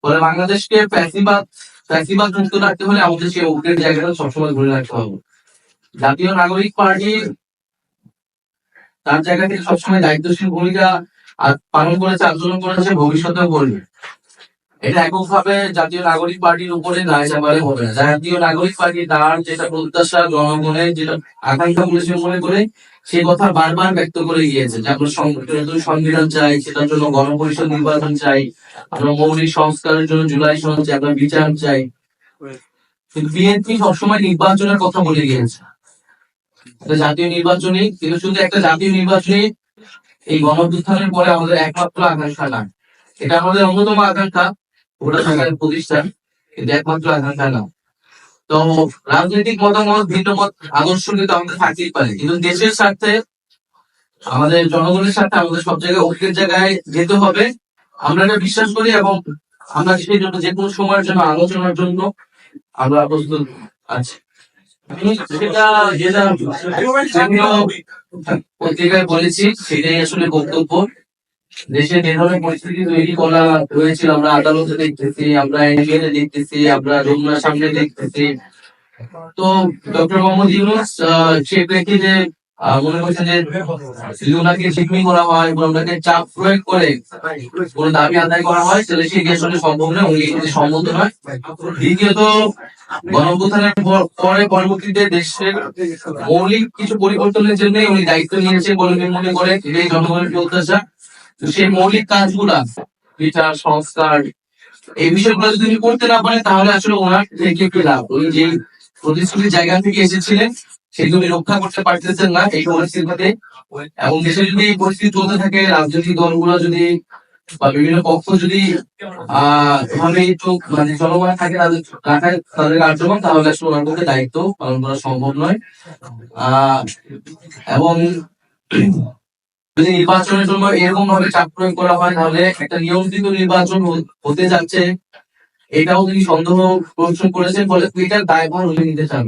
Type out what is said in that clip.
ফলে বাংলাদেশকে ফ্যাসিবাদ মুক্ত রাখতে হলে আমাদের সেই ঐক্যের জায়গাটা সবসময় ধরে রাখতে হবে। জাতীয় নাগরিক পার্টি তার জায়গা থেকে সবসময় দায়িত্বশীল ভূমিকা পালন করেছে, আন্দোলন করেছে, ভবিষ্যতেও করবে। এটা এককভাবে জাতীয় নাগরিক পার্টির উপরে দায় চাপালে হবে না। জাতীয় নাগরিক পার্টি তার যেটা প্রত্যাশা, জনগণের যেটা আকাঙ্ক্ষা বলেছে মনে করে সেই কথা বারবার ব্যক্ত করে গিয়েছে যে আমরা সংবিধান চাই, সেটার জন্য গণপরিষদ নির্বাচন চাই, আমরা মৌলিক সংস্কারের জন্য জুলাই সনদ চাই, আমরা বিচার চাই। কিন্তু বিএনপি সবসময় নির্বাচনের কথা বলে গিয়েছে, জাতীয় নির্বাচনী, কিন্তু শুধু একটা জাতীয় নির্বাচনী এই গণঅভ্যুত্থানের পরে আমাদের একমাত্র আকাঙ্ক্ষা না, এটা আমাদের অন্যতম আকাঙ্ক্ষা, ওটা সরকারের প্রতিষ্ঠান, কিন্তু একমাত্র আকাঙ্ক্ষা না। তো রাজনৈতিক মতামত, ভিন্ন মত, আদর্শ কিন্তু আমাদের থাকতেই পারে, কিন্তু দেশের স্বার্থে, আমাদের জনগণের সাথে আমাদের সব জায়গায় ঐক্যের জায়গায় যেতে হবে। আমরা এটা বিশ্বাস করি এবং আমরা সেই জন্য যে কোনো সময়ের জন্য আলোচনার জন্য আমরা প্রস্তুত আছি। সেটা যেটা পত্রিকায় বলেছি সেটাই আসলে বক্তব্য। দেশে যে ধরনের পরিস্থিতি তৈরি করা হয়েছিল আমরা আদালতে দেখতেছি, আমরা এনজিওতে দেখতেছি, আমরা যমুনার সামনে দেখতেছি। তো ডক্টর মোহাম্মদ ইউনূস সে প্রেক্ষিতে মনে করছেন যে যদি ওনাকে জিম্মি করা হয় বা ওনাকে চাপ প্রয়োগ করে কোন দাবি আদায় করা হয় তাহলে সেটি আসলে সম্ভব নয়, উনি এটি সম্মত নয়। দ্বিতীয়ত গণঅভ্যুত্থানের পরে পরবর্তীতে দেশের মৌলিক কিছু পরিবর্তনের জন্য উনি দায়িত্ব নিয়েছেন বলে মনে করে, এটাই জনগণের প্রত্যাশা। তো সেই মৌলিক কাজগুলা, বিচার, সংস্কার, এই বিষয়গুলো যদি উনি করতে না পারেন তাহলে আসলে ওনার থেকে কি লাভ? উনি যে প্রতিশ্রুতির জায়গা থেকে এসেছিলেন সেগুলি রক্ষা করতে পারতেছেন না এই পরিস্থিতিতে। এবং দেশে যদি এই পরিস্থিতি চলতে থাকে, রাজনৈতিক দলগুলো যদি বা বিভিন্ন পক্ষ যদি এভাবে একটু মানে জনগণ থাকে তাদের কার্যক্রম, তাহলে আসলে ওনার পক্ষে দায়িত্ব পালন করা সম্ভব নয়। এবং যদি নির্বাচনের জন্য এরকম ভাবে চাপ প্রয়োগ করা হয় তাহলে একটা নিয়ন্ত্রিত নির্বাচন হতে যাচ্ছে, এটাও তিনি সন্দেহ পোষণ করেছেন, ফলে এটার দায়ভার উনি নিতে চান।